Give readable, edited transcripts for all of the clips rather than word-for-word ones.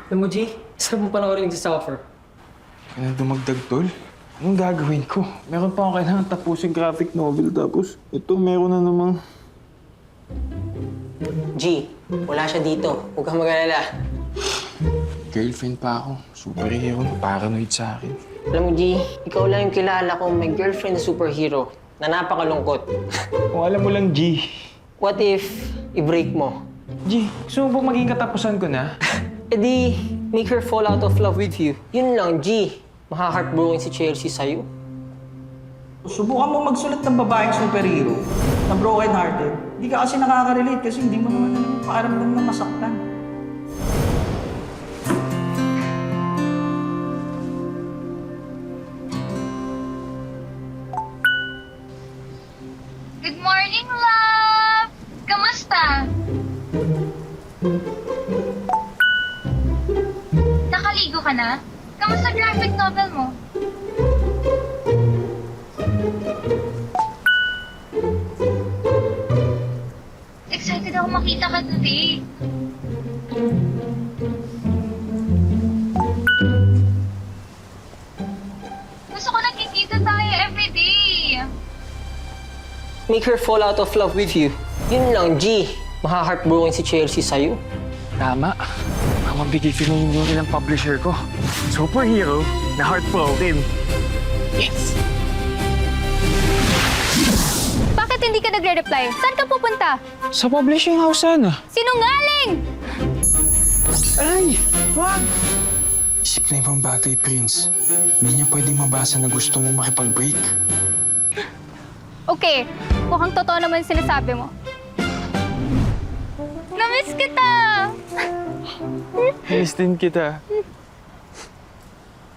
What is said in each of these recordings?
Alam mo, G, sarap mo panoorin nagsasuffer. Kaya dumagdag, tol. Anong gagawin ko? Meron pa ako kailangan tapusin graphic novel tapos ito meron na namang... G, wala siya dito. Huwag kang mag-alala. Girlfriend pa ako. Superhero. Paranoid sa akin. Alam mo, G, ikaw lang yung kilala ko may girlfriend na superhero na napakalungkot. Kung alam mo lang, G. What if i-break mo? G, gusto mo ba maging katapusan ko na? E di, make her fall out of love with you. Yun lang, G. Maka-heartbroken si Chelsea sa'yo. Subukan mo magsulat ng babaeng superhero na broken-hearted. Hindi ka kasi nakaka-relate kasi hindi mo naman alam yung pakiramdam na masaktan. Good morning, love! Kamusta? Nakaligo ka na? Kamusta graphic novel mo? Excited ako makita ka today. Gusto ko nagkikita tayo everyday. Make her fall out of love with you. Yun lang, G. Maka-heartbroken si Chelsea sa'yo. Tama. Ang mabigay feeling yun ng publisher ko. Superhero na heartbroken. Yes! Bakit hindi ka nagre-reply? Saan ka pupunta? Sa publishing house sana. Sinungaling! Ay! Wag! Isip na ibang bagay, Prince. Hindi niya pwedeng mabasa na gusto mo makipag-break. Okay, mukhang totoo naman yung sinasabi mo. Namiss kita! Miss din kita.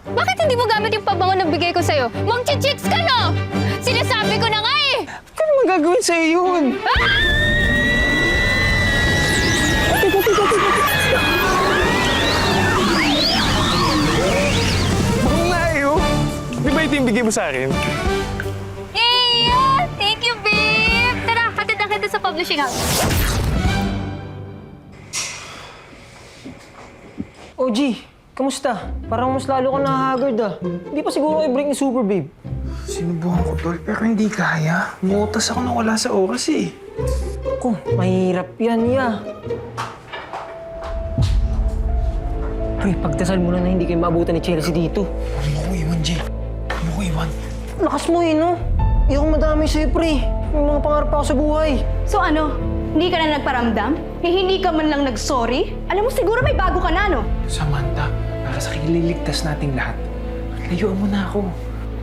Bakit hindi mo gamit yung pabango na bigay ko sa'yo? Mang-chichicks ka, no? Sinasabi ko na nga eh! Ano naman gagawin sa'yo yun? Ang layo! Di ba ito yung bigay mo sa akin? Yeah! Thank you, babe! Tara, hatid na kita sa publishing house. Oh, G, kamusta? Parang mas lalo ka nahahagard ah. Hindi pa siguro i-break ni Super Babe. Sinubukan ko, tol, pero hindi kaya. Umuutas ako nang wala sa oras eh. Ako, mahirap yan, ya. Pre, pagdasal mo na hindi kayo maabutan ni Chelsea dito. Ano mo ko iwan, Jay? Ano mo ko iwan? Lakas mo eh, no? Iyong madami sa'yo, pre. May mga pangarap ako sa buhay. So ano, hindi ka na nagparamdam? Hindi ka man lang nag-sorry? Alam mo siguro may bago ka na, no? Samantha, para sa kililigtas nating lahat, layuan mo na ako.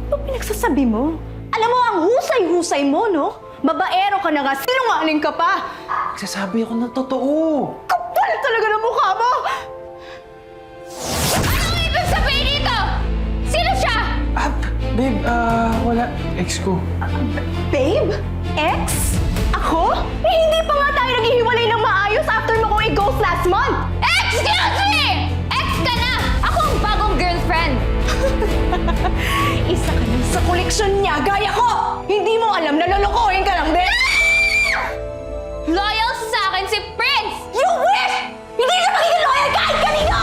Ano pinagsasabi mo? Alam mo, ang husay-husay mo, no? Babaero ka na nga, sinungaling ka pa! Nagsasabi ako ng totoo. Kapal talaga ng mukha mo! Anong ibig sabihin dito? Sino siya? Babe, wala. Ex ko. Babe? Ex? Ako? Hindi pa nga tayo naghihiwalay ng maayos after mo ko i-ghost last month! Excuse me! Ex ka na! Ako ang bagong girlfriend! Isa ka lang sa koleksyon niya, gaya ko! Hindi mo alam na lolokohin ka lang din! Loyal sa akin si Prince! You wish! Hindi na magiging loyal kahit kanino!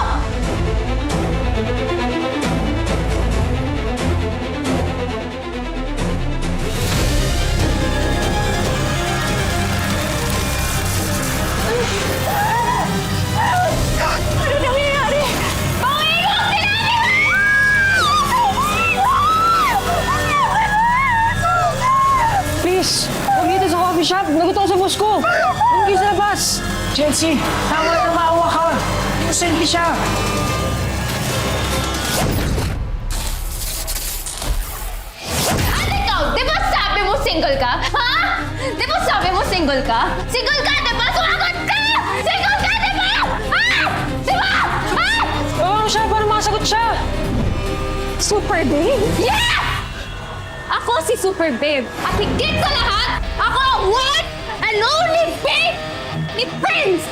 Ano nangyayari? Panginoon, sinabi Please, huwag dito sa coffee shop. Nagutom ako sa boss ko. Huwag kayo sa labas. Chelsea, tama na maawa ka. Innocent siya. At ikaw, di ba sabi mo single ka? Ha? Di ba sabi mo single ka? Single ka, di ba? Sumagot ka! Single ka, di ba? Ha? Di ba? Ha? Oo, siya. Para makasagot siya. Super Babe? Yeah! Ako si Super Babe. At higit sa lahat, ako ang one and only babe ni Prince!